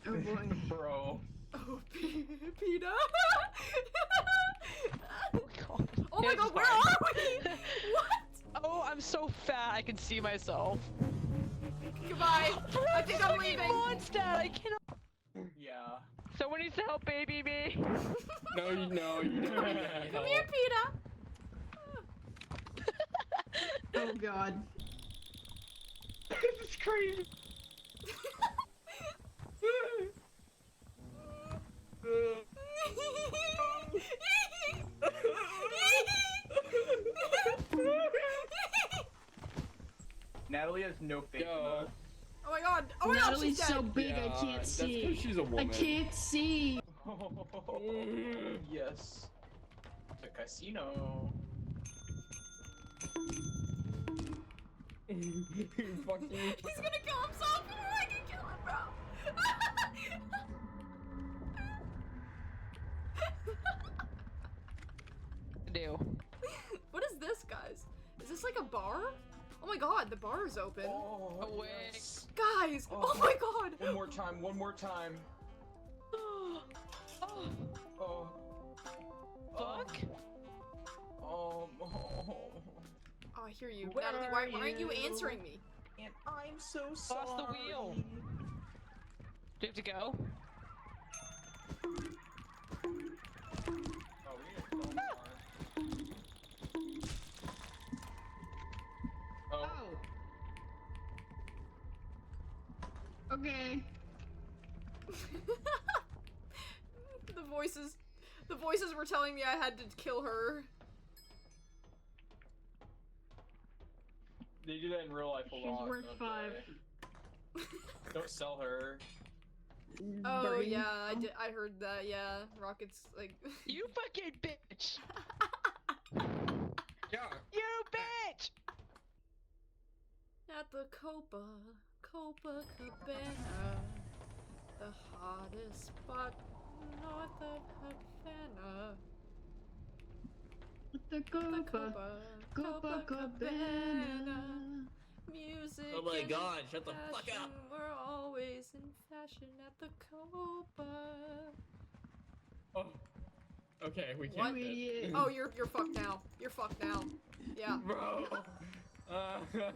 Oh boy. Bro. Oh, PETA. Oh god. Oh my Yeah, god, it's where fine. are we? What? Oh, I'm so fat I can see myself. Goodbye. I think I'm leaving. Monster, I cannot. Yeah. Someone needs to help baby me. No, you don't. Come here, PETA. Oh god. This is crazy. Natalie has no faith in Yo. us. Oh my god. Oh my god, she's Natalie's dead. so big I Yeah, can't that's see. 'cause she's a I woman. can't see. Yes. The casino. Fuck you. He's gonna kill himself before I can kill him, bro. Do. What is this, guys? Is this like a bar? Oh my god, the bar is open. Oh, Away. yes. Guys! Oh my god! One more time, one more time. Oh. Oh. Fuck. Oh. Oh, I hear you. Where Natalie, why aren't you are you? answering me? And I'm so sorry. Lost the wheel. Do you have to go? Oh, we need to kill him more. Oh. Oh. Okay. The voices were telling me I had to kill her. They do that in real life a She's lot. worth don't 5. they? Don't sell her. Oh Burning. yeah, I heard that, yeah. Rocket's like You fucking bitch! Yeah. You bitch! at the Copacabana, the hottest spot north of Havana. With the Copacabana. Music. Oh my and god, shut the fuck fashion, up! We're always in fashion at the Copa. Oh. Okay, we What? can't. You idiot. Oh, you're fucked now. You're fucked now. Yeah. Bro.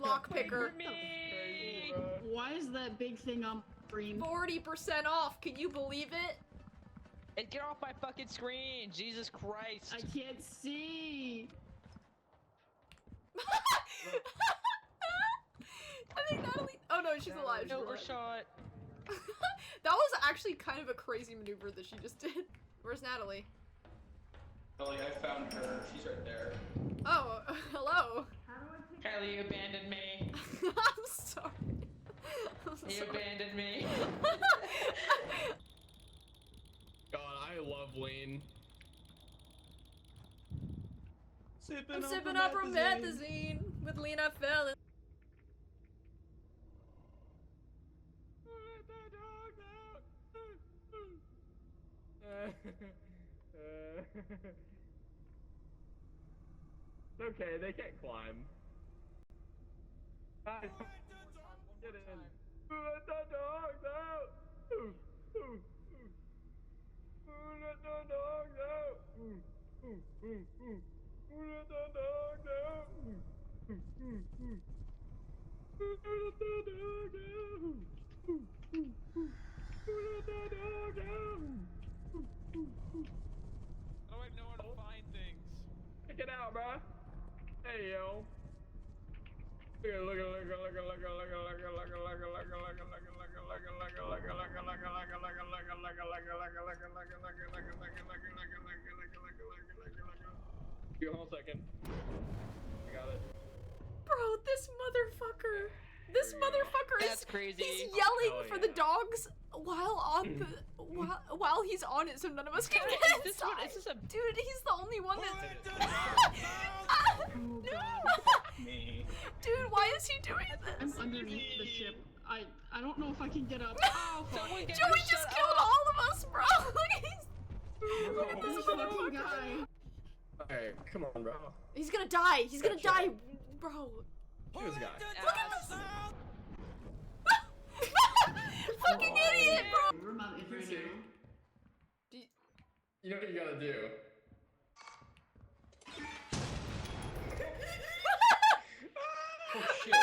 Lock picker. Crazy, bro. Why is that big thing on screen? 40% off. Can you believe it? And get off my fucking screen! Jesus Christ! I can't see. I think Natalie. Oh no, she's alive. She's alive. Overshot. That was actually kind of a crazy maneuver that she just did. Where's Natalie? Ellie, I found her. She's right there. Oh, hello. Kylie, you abandoned me. I'm sorry. I'm You sorry. abandoned me. God, I love lean. I'm sipping up promethazine with Lena Fallon. Let the dogs out. Okay, they can't climb. Guys, get in. Let the dogs out. Let the dogs out. Let the dogs out. Let the dogs out. Let the dogs out. I don't know where to find things. Check it out, bruh. Hey, yo. Look Give me a second. I got it. Bro, this motherfucker. This There you go. motherfucker is. That's crazy. He's yelling Oh, for the yeah. dogs while on the while he's on it, so none of us can Is get this one- inside. is this a- Dude, he's the only one that. Oh No! god. Me. Dude, why is he doing I'm this? underneath the ship. I don't know if I can get up. Oh fuck. Someone get Joey this just shut killed up. all of us, bro. Look at This this fucking motherfucker. guy. Hey, come on, bro. He's gonna die. He's gonna Gotcha. die, bro. Look at this guy. Look at this. Fucking idiot, bro. Remind You know what you gotta do. Oh shit.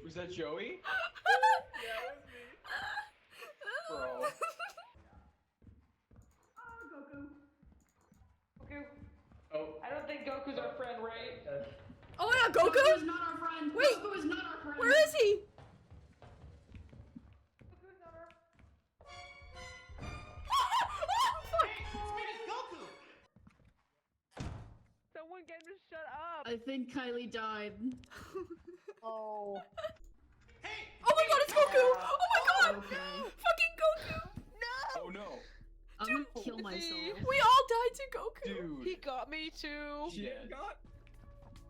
Was that Joey? Yeah, it was me. Bro. Goku. Oh. I don't think Goku's our friend, right? Oh my god, Goku Goku! is not our friend. Wait. Goku is not our friend. Where is he? Goku's not our Someone get him to shut up! I think Kylie died. Oh. Oh my god, it's Goku! Oh my god! Okay. Fucking Goku! Oh no. I'm gonna kill myself. We all died to Goku! Dude. He got me too! She got.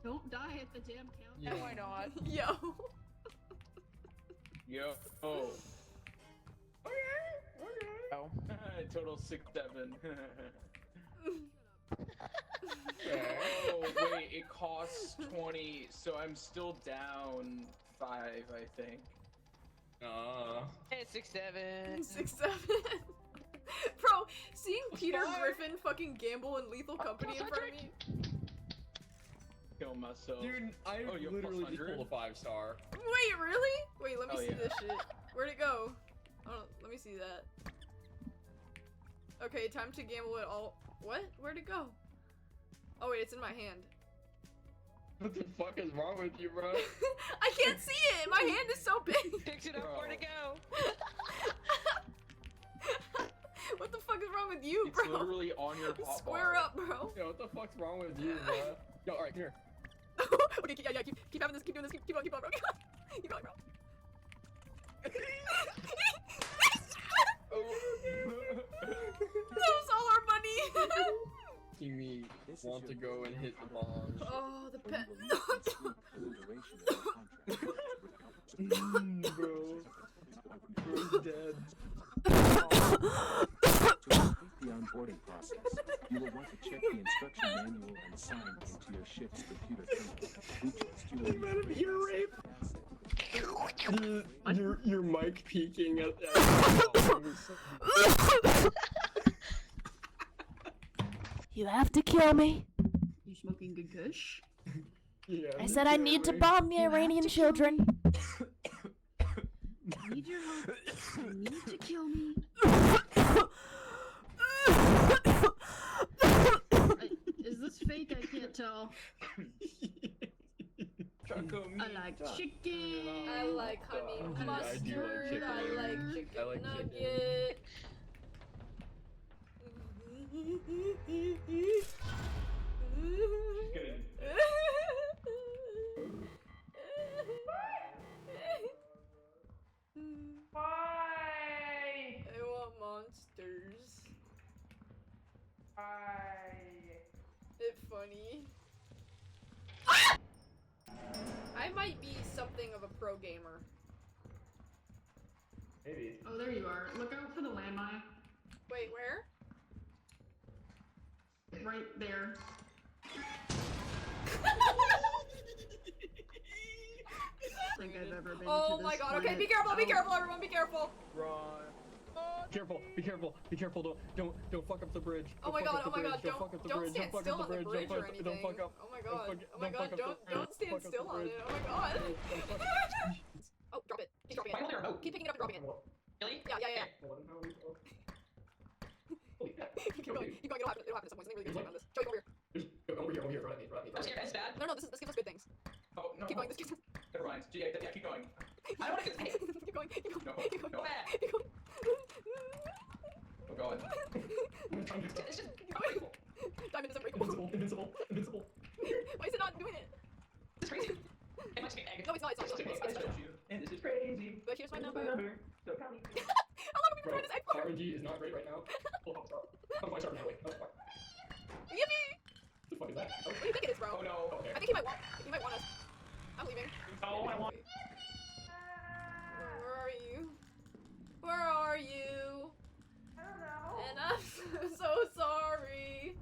Don't die at the damn count. Yeah. Why not? Yo. Yo. Oh. Oh. Total 6-7. Oh wait, it costs 20, so I'm still down 5, I think. Hey, 6-7. 6-7. Bro, seeing Peter Five. Griffin fucking gamble in Lethal Company in front of me. Kill myself. Dude, I Oh, you have literally plus just 100? pulled a 5-star. Wait, really? Wait, let me Oh, see yeah. this shit. Where'd it go? Oh, let me see that. Okay, time to gamble it all. What? Where'd it go? Oh wait, it's in my hand. What the fuck is wrong with you, bro? I can't see it! My hand is so big! Picks it up, Bro. where'd it go? What the fuck is wrong with you, It's bro? literally on your hot Square bar. up, bro. Yo, what the fuck's wrong with you, bro? Yo, alright, here. Okay, yeah, keep having this, keep doing this, keep on, bro. Keep going, bro. That was all our money! Kimi want to go and hit the bombs. Oh, the pet. Bro. Bro's dead. To complete the onboarding process, you will want to check the instruction manual and sign into your ship's computer terminal. We trust you will use ear rape. Your mic peeking at You have to kill me. You smoking good kush? Yeah, I said I need to bomb the Iranian children. I need your help. You need to kill me. Is this fake? I can't tell. I like chicken. I like honey I do like mustard. chicken. I like chicken I like chicken. nugget. Good. Why? I want monsters. Why? It's funny. I might be something of a pro gamer. Maybe. Oh, there you are. Look out for the landmine. Wait, where? Right there. I think I've ever been Oh to my this god, okay, planet. be careful, Oh. everyone, be careful! Run. Be careful, don't fuck up the bridge. Oh my god, don't stand fuck still up on the bridge or anything. Don't fuck up. Oh my god, don't fuck up the don't stand fuck up the still on bridge. it, oh my god. Oh, drop it, keep dropping Why don't they it. remote? Keep picking it up and dropping it. Really? Yeah. Keep going, it'll happen at some point, something really good on this. Joey, over here. Over here, run at me. I'm scared, that's bad. No, this gives us good things. Oh, no. Keep going, this gives us... Never mind. Yeah, keep going. I don't want to get Keep going. No. Keep going. No. Keep going. I'm going. It's just Diamond is unbreakable. Invincible. Why is it not doing it? it's crazy. It might be egg. No, it's not. I showed you. And this is crazy. But here's my number. So come How long have we been trying this egg for? RNG is not great right now. Full hop start. How do I start now? Wait, what Yippee! the fuck is that? What do you think it is, bro? Oh no. Okay. I think he might want us. I'm leaving. Oh, I want. Where are you? Where are you? I don't know. And I'm so sorry.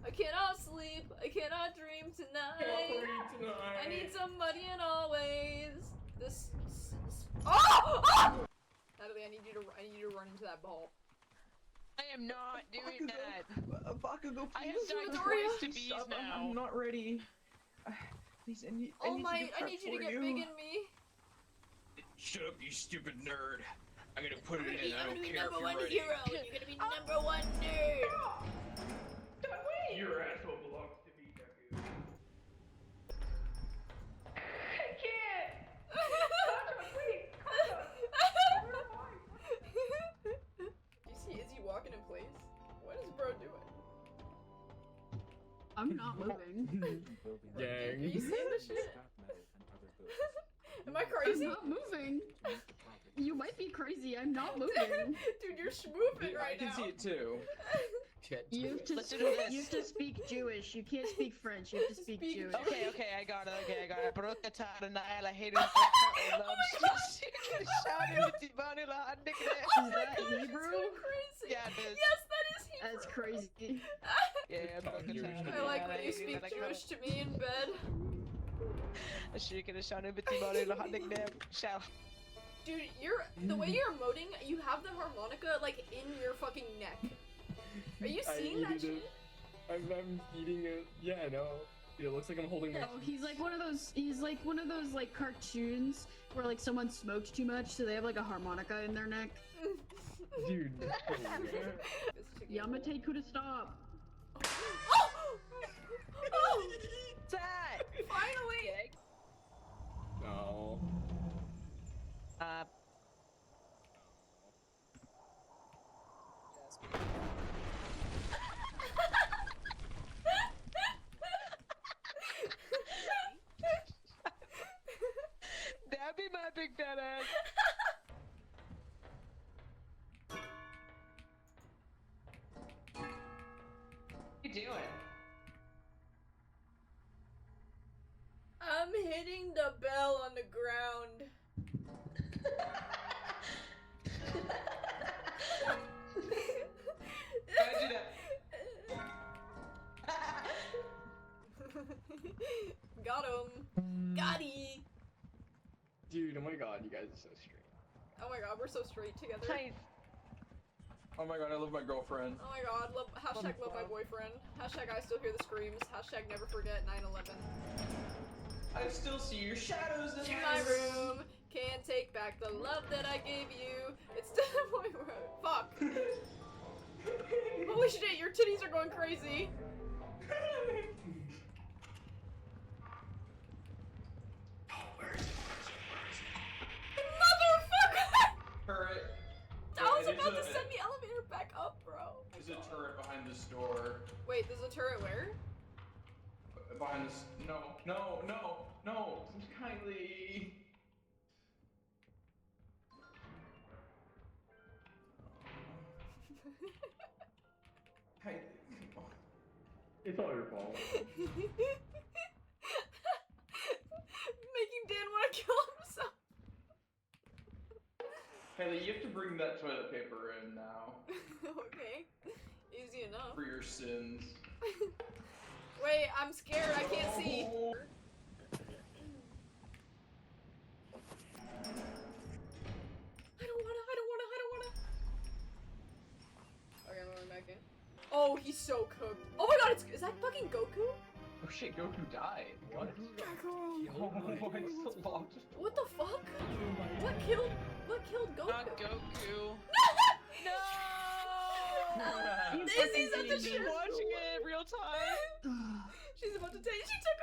I cannot sleep. I cannot dream tonight. I need somebody and always. This. Oh! Natalie, I need you to run into that ball. am not doing that. Bakugo, I have please. died Midoriya. twice to bees Stop, now. I'm not ready. Please, I need, Oh I my, need to I get need you prepped to for get big in me. Shut up, you stupid nerd. I'm gonna put it I'm in. I gonna don't be care number if one you're ready. hero. You're gonna be number one nerd. Your asshole belongs to me, Deku. You see Izzy walking in place? What is bro doing? I'm not moving. Are Gang. you seeing this shit? Scrap metal and other goods. Am I I'm crazy? not moving. To make the profit. You might be crazy. I'm not moving. Dude, you're schmoofing I right can now. see it too. You have to Let's do speak. this. You have to speak Jewish. You can't speak French. You have to speak Speak Jewish. Okay, I got it. Brokata Nile, I hate it. Love Shout Is that It's Hebrew? so crazy. Yeah, it is. Yes, that is Hebrew. That's crazy. Yeah, Talk Jewish to me. I like when you speak Jewish to me in bed. Dude, the way you're emoting, you have the harmonica like in your fucking neck. Are you I seeing that needed shit? it. I'm eating it. Yeah, I know. It looks like I'm holding my. Oh, he's like one of those. He's like one of those like cartoons where like someone smoked too much, so they have like a harmonica in their neck. Dude. Yamate could have stopped. Oh! Oh! That! Finally! No. That'd be my big fat ass. What you doing? I'm hitting the bell on the ground. How'd you do that? Got him. Got-y. Dude, oh my god, you guys are so straight. Oh my god, we're so straight together. Nice. Oh my god, I love my girlfriend. Oh my god, hashtag love my boyfriend. Hashtag I still hear the screams. Hashtag never forget 9/11. I still see your shadows in In my room, can't take back the love that I gave you. It's still in my room. Fuck. Holy shit, your titties are going crazy. Motherfucker! Turret. I was There's about to a- send the elevator back up, bro. There's a turret behind this door. Wait, there's a turret where? Behind this. No. Kindly. Kindly. Come on. It's all your fault. Making Dan want to kill himself. Haley, you have to bring that toilet paper in now. Okay. Easy enough. For your sins. Wait, I'm scared. I can't see. Oh. I don't wanna. Okay, I'm going back in. Oh, he's so cooked. Oh my god, is that fucking Goku? Oh shit, Goku died. What? Oh, I'm so lost. What the fuck? What killed Goku? Not Goku. No! Izzy's at the She's shit. watching it in real time. She's about to take. She took